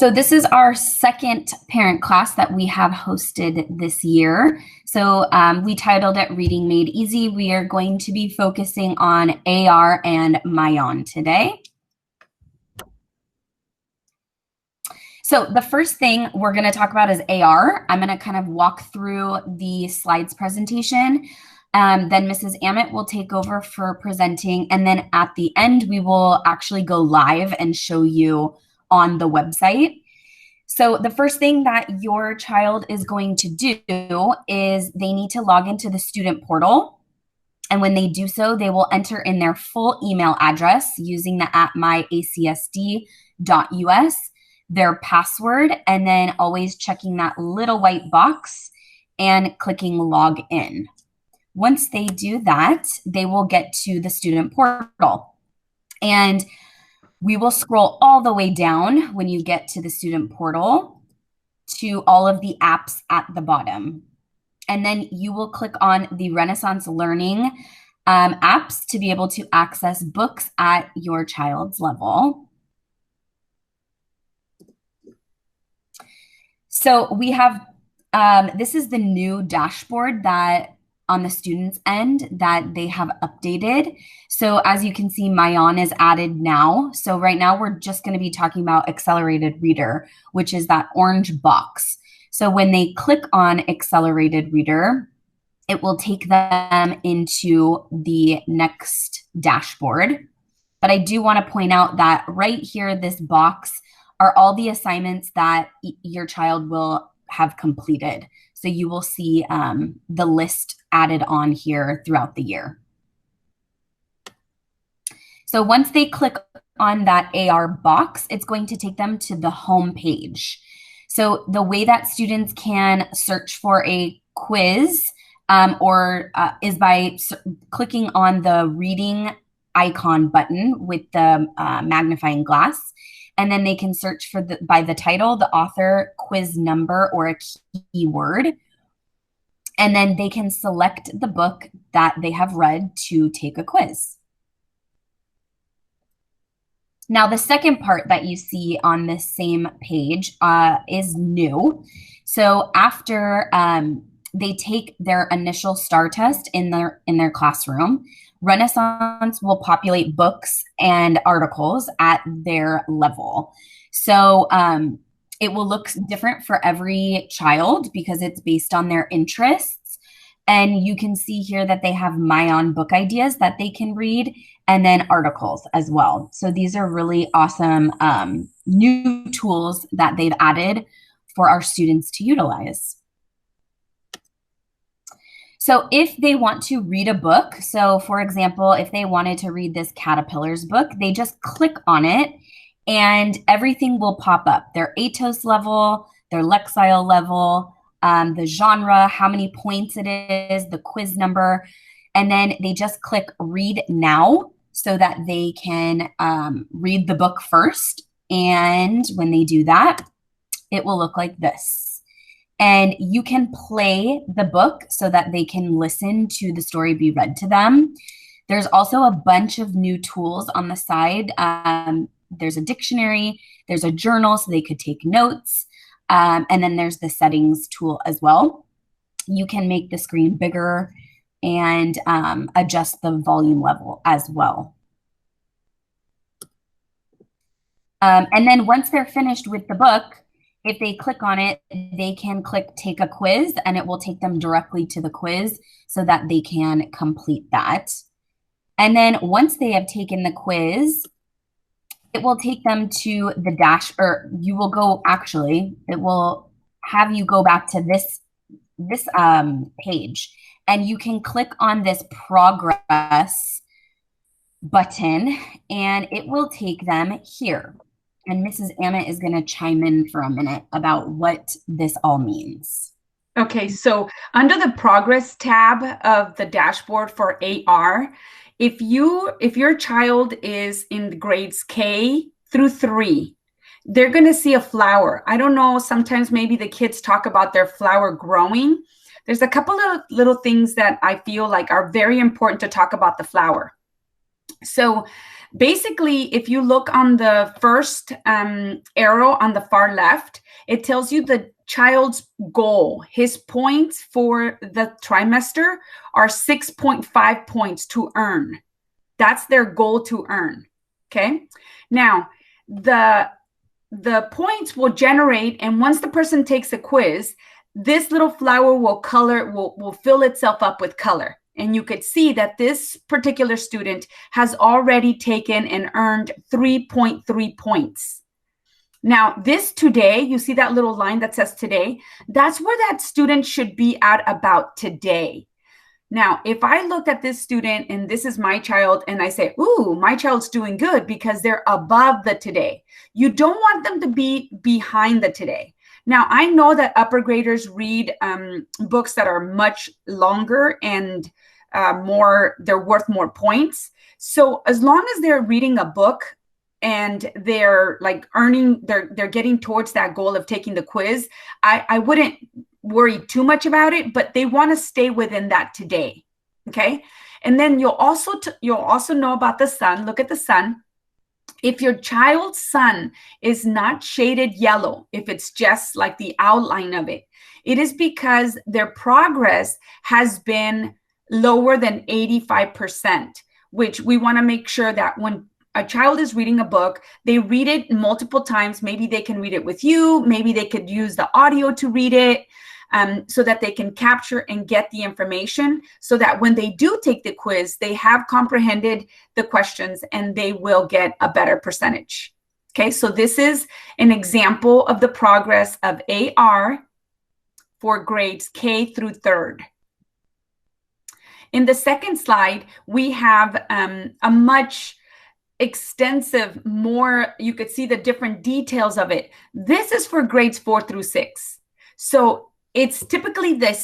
So this is our second parent class that we have hosted this year. So we titled it Reading Made Easy. We are going to be focusing on AR and MyOn today. So the first thing we're going to talk about is AR. I'm going to kind of walk through the slides presentation. Then Mrs. Amit will take over for presenting. And then at the end, we will actually go live and show you on the website. So the first thing that your child is going to do is they need to log into the student portal. And when they do so, they will enter in their full email address using the @myacsd.us, their password, and then always checking that little white box and clicking log in. Once they do that, they will get to the student portal. And we will scroll all the way down when you get to the student portal to all of the apps at the bottom. And then you will click on the Renaissance Learning apps to be able to access books at your child's level. So we have, this is the new dashboard that on the students' end that they have updated. So as you can see, MyOn is added now. So right now we're just going to be talking about Accelerated Reader, which is that orange box. So when they click on Accelerated Reader, it will take them into the next dashboard. But I do want to point out that right here, this box are all the assignments that your child will have completed. So you will see the list added on here throughout the year. So once they click on that AR box, it's going to take them to the home page. So the way that students can search for a quiz is by clicking on the reading icon button with the magnifying glass. And then they can search for by the title, the author, quiz number, or a keyword. And then they can select the book that they have read to take a quiz. Now, the second part that you see on this same page is new. So after they take their initial STAR test in their classroom, Renaissance will populate books and articles at their level. So it will look different for every child because it's based on their interests. And you can see here that they have MyOn book ideas that they can read and then articles as well. So these are really awesome new tools that they've added for our students to utilize. So if they want to read a book, so for example, if they wanted to read this Caterpillars book, they just click on it and everything will pop up. Their ATOS level, their Lexile level, the genre, how many points it is, the quiz number, and then they just click read now so that they can read the book first. And when they do that, it will look like this. And you can play the book so that they can listen to the story be read to them. There's also a bunch of new tools on the side. There's a dictionary, there's a journal so they could take notes, and then there's the settings tool as well. You can make the screen bigger and adjust the volume level as well. And then once they're finished with the book, if they click on it, they can click take a quiz and it will take them directly to the quiz so that they can complete that. And then once they have taken the quiz, it will take them to the it will have you go back to this page and you can click on this progress button and it will take them here. And Mrs. Amit is going to chime in for a minute about what this all means. Okay, so under the progress tab of the dashboard for AR, if your child is in grades K through 3, they're going to see a flower. I don't know, sometimes maybe the kids talk about their flower growing. There's a couple of little things that I feel like are very important to talk about the flower. So Basically, if you look on the first arrow on the far left, it tells you the child's goal. His points for the trimester are 6.5 points to earn. That's their goal to earn. Okay. Now, the points will generate, and once the person takes a quiz, this little flower will fill itself up with color. And you could see that this particular student has already taken and earned 3.3 points. Now, this today, you see that little line that says today, that's where that student should be at about today. Now, if I look at this student and this is my child and I say, ooh, my child's doing good because they're above the today. You don't want them to be behind the today. Now, I know that upper graders read books that are much longer and they're worth more points. So as long as they're reading a book and they're like they're getting towards that goal of taking the quiz, I wouldn't worry too much about it, but they want to stay within that today. Okay. And then you'll also know about the sun. Look at the sun. If your child's sun is not shaded yellow, if it's just like the outline of it, it is because their progress has been lower than 85%, which we want to make sure that when a child is reading a book, they read it multiple times. Maybe they can read it with you. Maybe they could use the audio to read it. So that they can capture and get the information so that when they do take the quiz, they have comprehended the questions and they will get a better percentage. Okay, so this is an example of the progress of AR for grades K through 3rd. In the second slide, we have a much extensive, you could see the different details of it. This is for grades 4 through 6. So it's typically the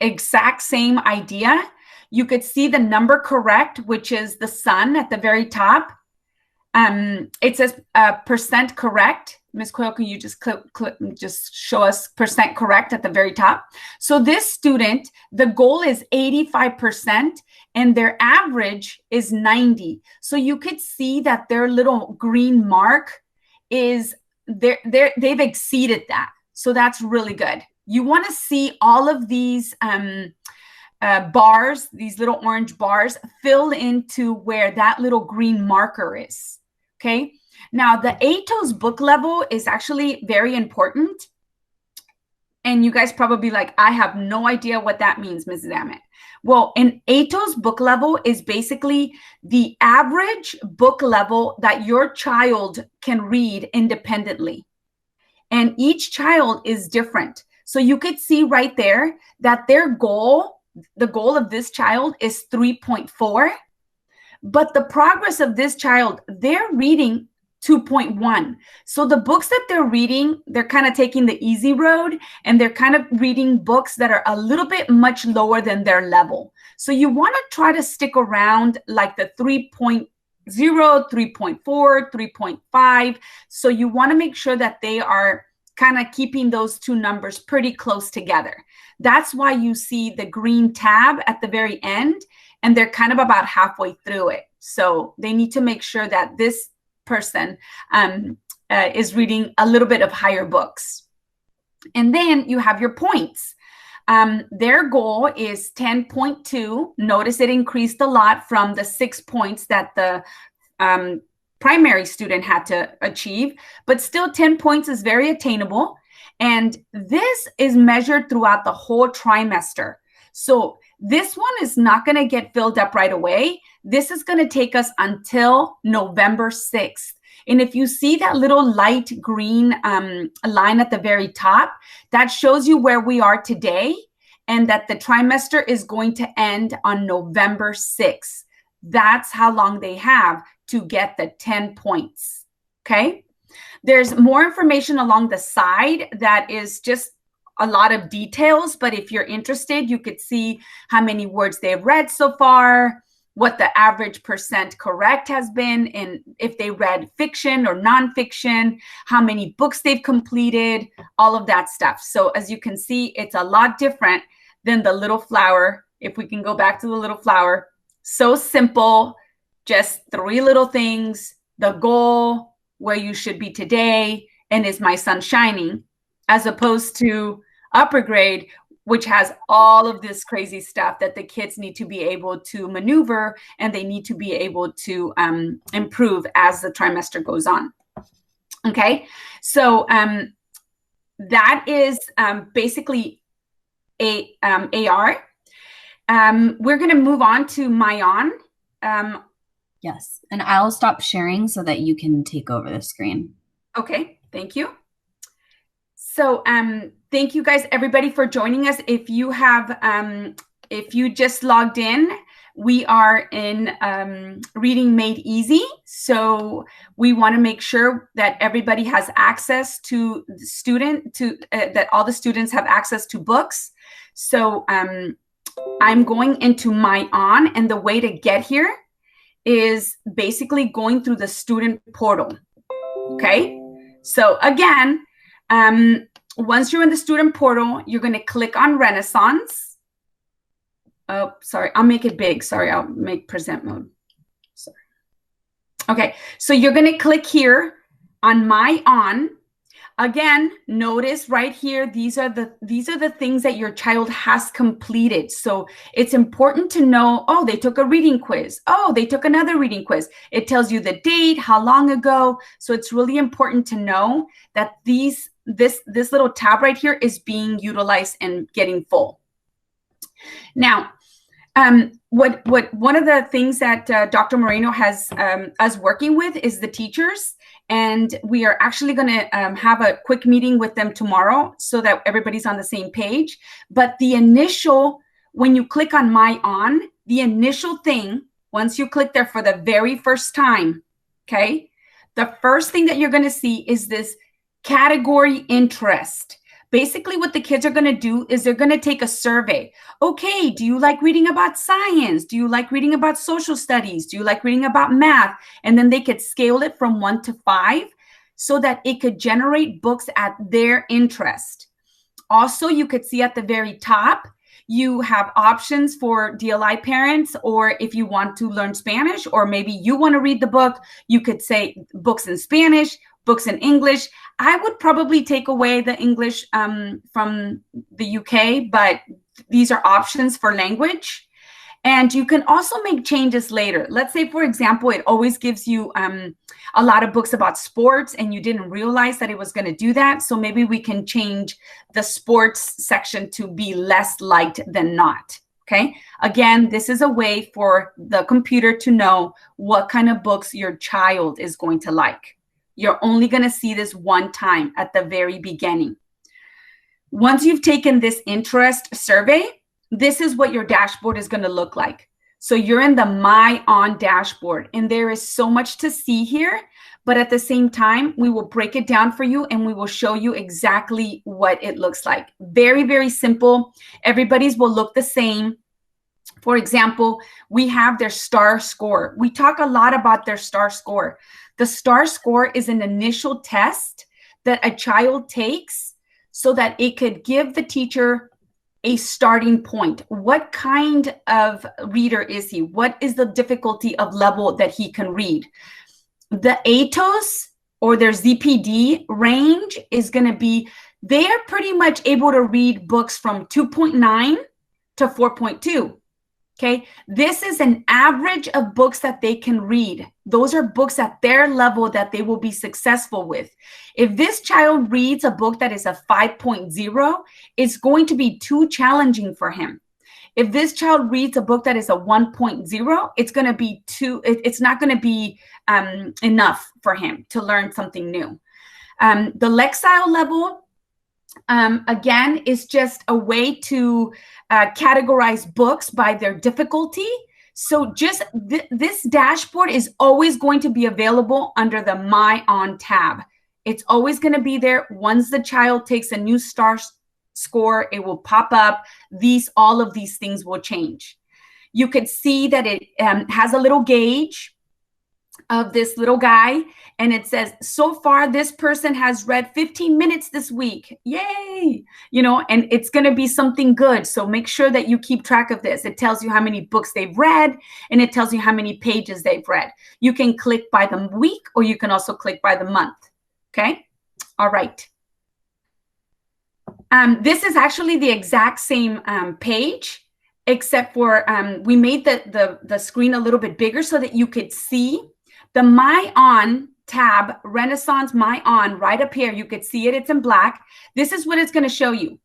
exact same idea. You could see the number correct, which is the sun at the very top. It says percent correct. Ms. Coyle, can you just just show us percent correct at the very top? So this student, the goal is 85% and their average is 90. So you could see that their little green mark is they've exceeded that. So that's really good. You want to see all of these bars, these little orange bars, fill into where that little green marker is. Okay. Now, the ATOS book level is actually very important. And you guys probably like, I have no idea what that means, Mrs. Ammett. Well, an ATOS book level is basically the average book level that your child can read independently. And each child is different. So you could see right there that their goal, the goal of this child is 3.4, but the progress of this child, they're reading 2.1. So the books that they're reading, they're kind of taking the easy road and they're kind of reading books that are a little bit much lower than their level. So you want to try to stick around like the 3.0, 3.4, 3.5. So you want to make sure that they are kind of keeping those two numbers pretty close together. That's why you see the green tab at the very end, and they're kind of about halfway through it. So they need to make sure that this person is reading a little bit of higher books. And then you have your points. Their goal is 10.2. Notice it increased a lot from the 6 points that the primary student had to achieve, but still 10 points is very attainable. And this is measured throughout the whole trimester. So this one is not going to get filled up right away. This is going to take us until November 6th. And if you see that little light green line at the very top, that shows you where we are today and that the trimester is going to end on November 6th. That's how long they have to get the 10 points, okay? There's more information along the side that is just a lot of details, but if you're interested, you could see how many words they've read so far, what the average percent correct has been, and if they read fiction or nonfiction, how many books they've completed, all of that stuff. So as you can see, it's a lot different than the little flower. If we can go back to the little flower, so simple, just 3 little things, the goal, where you should be today, and is my sun shining, as opposed to upper grade, which has all of this crazy stuff that the kids need to be able to maneuver, and they need to be able to improve as the trimester goes on. Okay, so that is basically AR. We're going to move on to MyOn. Yes, and I'll stop sharing so that you can take over the screen. Okay, thank you. So thank you guys, everybody, for joining us. If you have, if you just logged in, we are in Reading Made Easy. So we want to make sure that everybody has access to the student, that all the students have access to books. So I'm going into MyOn, and the way to get here is basically going through the student portal. Okay, so again, once you're in the student portal, you're going to click on Renaissance. Oh, sorry, I'll make it big. Sorry, I'll make present mode. Sorry. Okay, so you're going to click here on MyOn. Again, notice right here, these are the things that your child has completed. So it's important to know, oh, they took a reading quiz. Oh, they took another reading quiz. It tells you the date, how long ago. So it's really important to know that this little tab right here is being utilized and getting full. Now, what one of the things that Dr. Moreno has us working with is the teachers. And we are actually going to have a quick meeting with them tomorrow so that everybody's on the same page. But the initial, when you click on MyOn, the initial thing, once you click there for the very first time, okay, the first thing that you're going to see is this category interest. Basically, what the kids are going to do is they're going to take a survey. Okay, do you like reading about science? Do you like reading about social studies? Do you like reading about math? And then they could scale it from 1 to 5 so that it could generate books at their interest. Also, you could see at the very top, you have options for DLI parents, or if you want to learn Spanish, or maybe you want to read the book, you could say books in Spanish, books in English. I would probably take away the English from the UK, but these are options for language. And you can also make changes later. Let's say, for example, it always gives you a lot of books about sports and you didn't realize that it was going to do that. So maybe we can change the sports section to be less liked than not. Okay. Again, this is a way for the computer to know what kind of books your child is going to like. You're only going to see this one time at the very beginning. Once you've taken this interest survey, this is what your dashboard is going to look like. So you're in the MyOn Dashboard, and there is so much to see here, but at the same time, we will break it down for you and we will show you exactly what it looks like. Very, very simple. Everybody's will look the same. For example, we have their STAR score. We talk a lot about their STAR score. The STAR score is an initial test that a child takes so that it could give the teacher a starting point. What kind of reader is he? What is the difficulty of level that he can read? The ATOS or their ZPD range is going to be, they are pretty much able to read books from 2.9 to 4.2. Okay, this is an average of books that they can read. Those are books at their level that they will be successful with. If this child reads a book that is a 5.0, it's going to be too challenging for him. If this child reads a book that is a 1.0, it's going to be it's not going to be enough for him to learn something new. The Lexile level, again, is just a way to categorize books by their difficulty. So just this dashboard is always going to be available under the MyOn tab. It's always going to be there. Once the child takes a new STAR score, it will pop up. All of these things will change. You could see that it has a little gauge. of this little guy, and it says, so far this person has read 15 minutes this week. Yay! And it's going to be something good. So make sure that you keep track of this. It tells you how many books they've read, and it tells you how many pages they've read. You can click by the week, or you can also click by the month. Okay? All right. This is actually the exact same page, except for we made the screen a little bit bigger so that you could see the MyOn tab, Renaissance MyOn, right up here. You could see it. It's in black. This is what it's going to show you.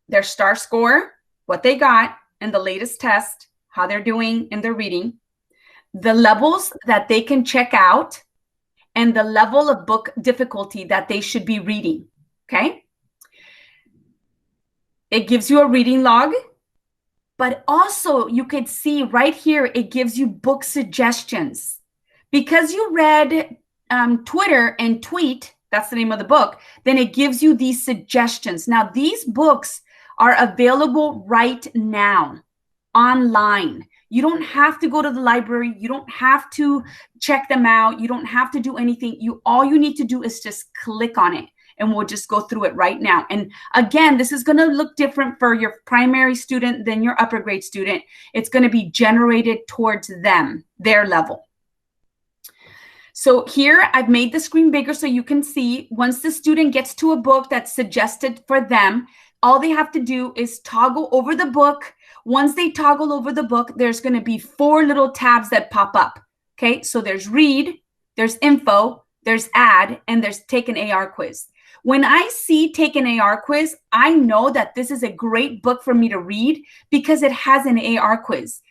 Their star score, what they got, and the latest test, how they're doing in their reading, the levels that they can check out, and the level of book difficulty that they should be reading. Okay? It gives you a reading log, but also you could see right here, it gives you book suggestions. Because you read Twitter and Tweet, that's the name of the book, then it gives you these suggestions. Now, these books are available right now online. You don't have to go to the library. You don't have to check them out. You don't have to do anything. All you need to do is just click on it, and we'll just go through it right now. And again, this is going to look different for your primary student than your upper grade student. It's going to be generated towards them, their level. So here I've made the screen bigger so you can see once the student gets to a book that's suggested for them, all they have to do is toggle over the book. Once they toggle over the book, there's going to be 4 little tabs that pop up. Okay, so there's read, there's info, there's add, and there's take an AR quiz. When I see take an AR quiz, I know that this is a great book for me to read because it has an AR quiz.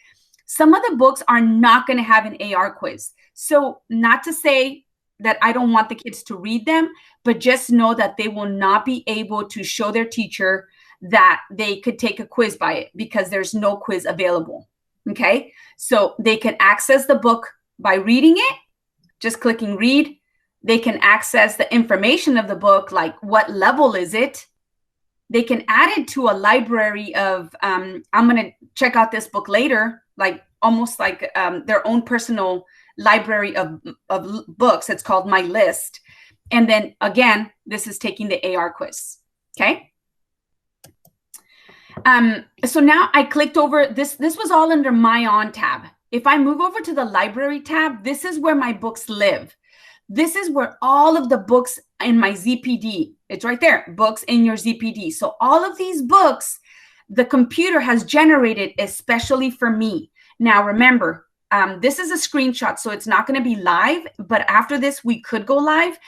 Some of the books are not going to have an AR quiz. So not to say that I don't want the kids to read them, but just know that they will not be able to show their teacher that they could take a quiz by it because there's no quiz available. Okay, so they can access the book by reading it, just clicking read. They can access the information of the book, like what level is it. They can add it to a library of, I'm going to check out this book later, like almost like their own personal library of books. It's called My List. And then again, this is taking the AR quiz. Okay. So now I clicked over this. This was all under MyOn tab. If I move over to the library tab, this is where my books live. This is where all of the books in my ZPD, it's right there, books in your ZPD. So all of these books, the computer has generated especially for me. Now, remember, this is a screenshot, so it's not going to be live, but after this, we could go live.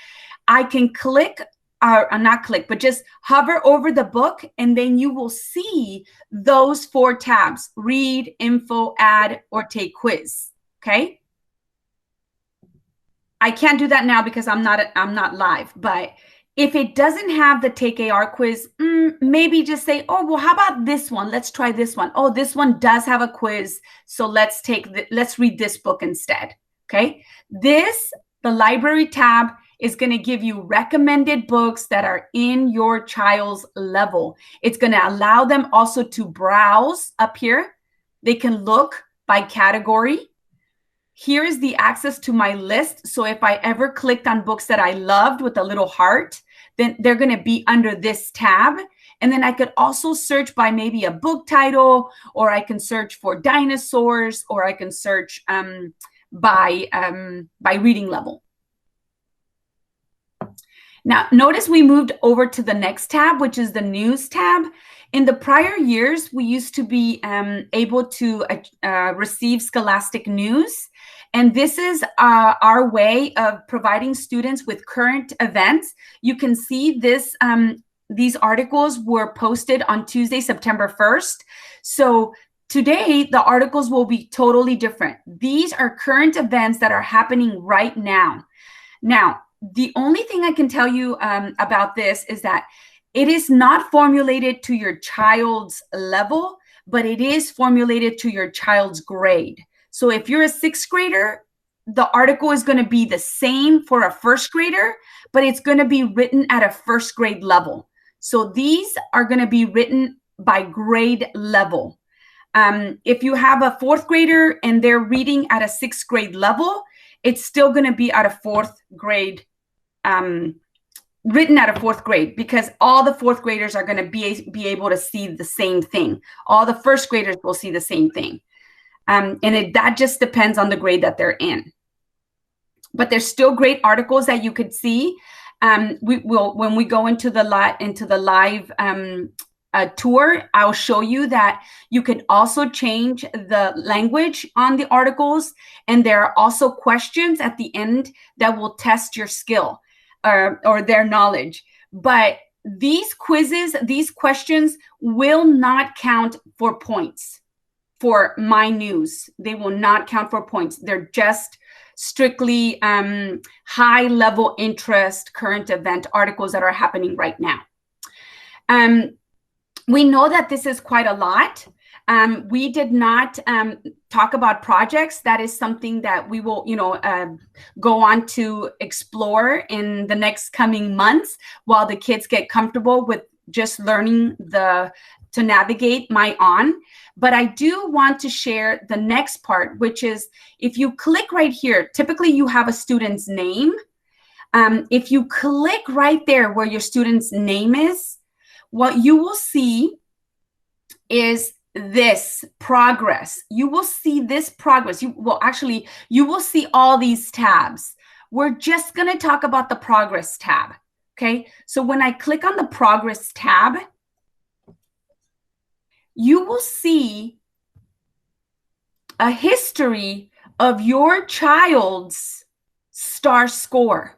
I can click, or not click, but just hover over the book, and then you will see those 4 tabs, read, info, add, or take quiz, okay? I can't do that now because I'm not live, but if it doesn't have the take AR quiz, maybe just say, oh, well, how about this one? Let's try this one. Oh, this one does have a quiz. So let's read this book instead. Okay. The library tab is going to give you recommended books that are in your child's level. It's going to allow them also to browse up here. They can look by category. Here is the access to my list. So if I ever clicked on books that I loved with a little heart, then they're going to be under this tab. And then I could also search by maybe a book title, or I can search for dinosaurs, or I can search by reading level. Now, notice we moved over to the next tab, which is the news tab. In the prior years, we used to be able to receive scholastic news. And this is our way of providing students with current events. You can see this. These articles were posted on Tuesday, September 1st. So today, the articles will be totally different. These are current events that are happening right now. Now, the only thing I can tell you about this is that it is not formulated to your child's level, but it is formulated to your child's grade. So if you're a 6th grader, the article is going to be the same for a 1st grader, but it's going to be written at a 1st grade level. So these are going to be written by grade level. If you have a 4th grader and they're reading at a 6th grade level, it's still going to be at a fourth grade, written at a fourth grade, because all the fourth graders are going to be able to see the same thing. All the first graders will see the same thing. And that just depends on the grade that they're in. But there's still great articles that you could see. We will, when we go into the live tour, I'll show you that you can also change the language on the articles, and there are also questions at the end that will test your skill or their knowledge. But these quizzes, these questions will not count for points for My News. They will not count for points. They're just strictly high level interest current event articles that are happening right now. We know that this is quite a lot. We did not talk about projects. That is something that we will, go on to explore in the next coming months while the kids get comfortable with just learning to navigate MyOn. But I do want to share the next part, which is if you click right here, typically you have a student's name. If you click right there where your student's name is, what you will see is this progress. You will see this progress. You will see all these tabs. We're just going to talk about the progress tab. Okay. So when I click on the progress tab, you will see a history of your child's STAR score.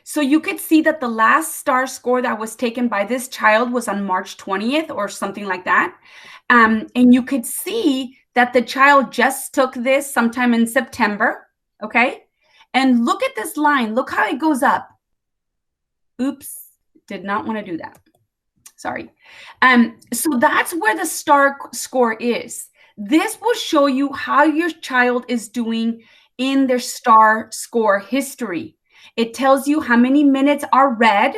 So you could see that the last STAR score that was taken by this child was on March 20th or something like that. And you could see that the child just took this sometime in September, okay? And look at this line. Look how it goes up. Oops, did not want to do that. Sorry. So that's where the STAR score is. This will show you how your child is doing in their STAR score history. It tells you how many minutes are read,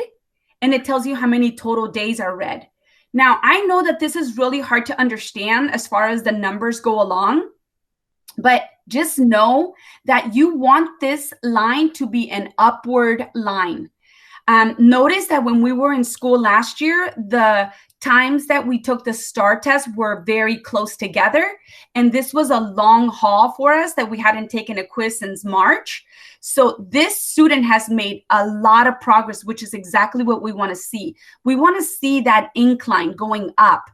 and it tells you how many total days are read. Now, I know that this is really hard to understand as far as the numbers go along, but just know that you want this line to be an upward line. Notice that when we were in school last year, the times that we took the STAR test were very close together. And this was a long haul for us that we hadn't taken a quiz since March. So this student has made a lot of progress, which is exactly what we want to see. We want to see that incline going up.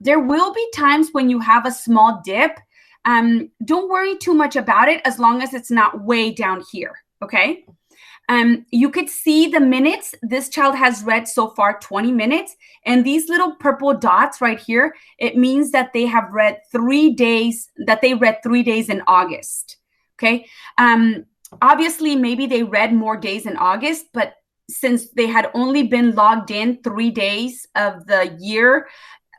There will be times when you have a small dip. Don't worry too much about it as long as it's not way down here, okay? You could see the minutes. This child has read so far 20 minutes. And these little purple dots right here, it means that they have read 3 days, that they read 3 days in August. Okay. Obviously, maybe they read more days in August, but since they had only been logged in 3 days of the year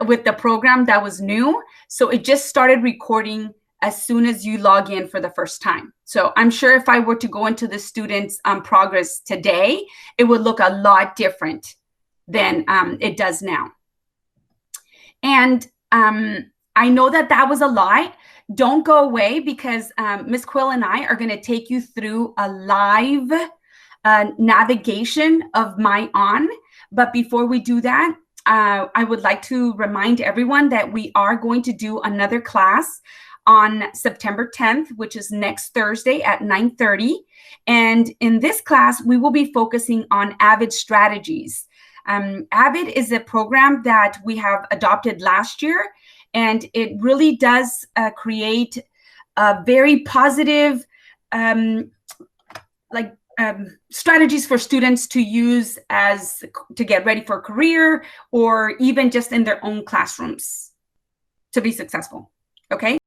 with the program that was new, so it just started recording as soon as you log in for the first time. So I'm sure if I were to go into the student's progress today, it would look a lot different than it does now. And I know that that was a lot. Don't go away because Ms. Quill and I are going to take you through a live navigation of MyOn. But before we do that, I would like to remind everyone that we are going to do another class on September 10th, which is next Thursday at 9:30. And in this class, we will be focusing on AVID strategies. AVID is a program that we have adopted last year, and it really does create a very positive strategies for students to use to get ready for a career or even just in their own classrooms to be successful. Okay.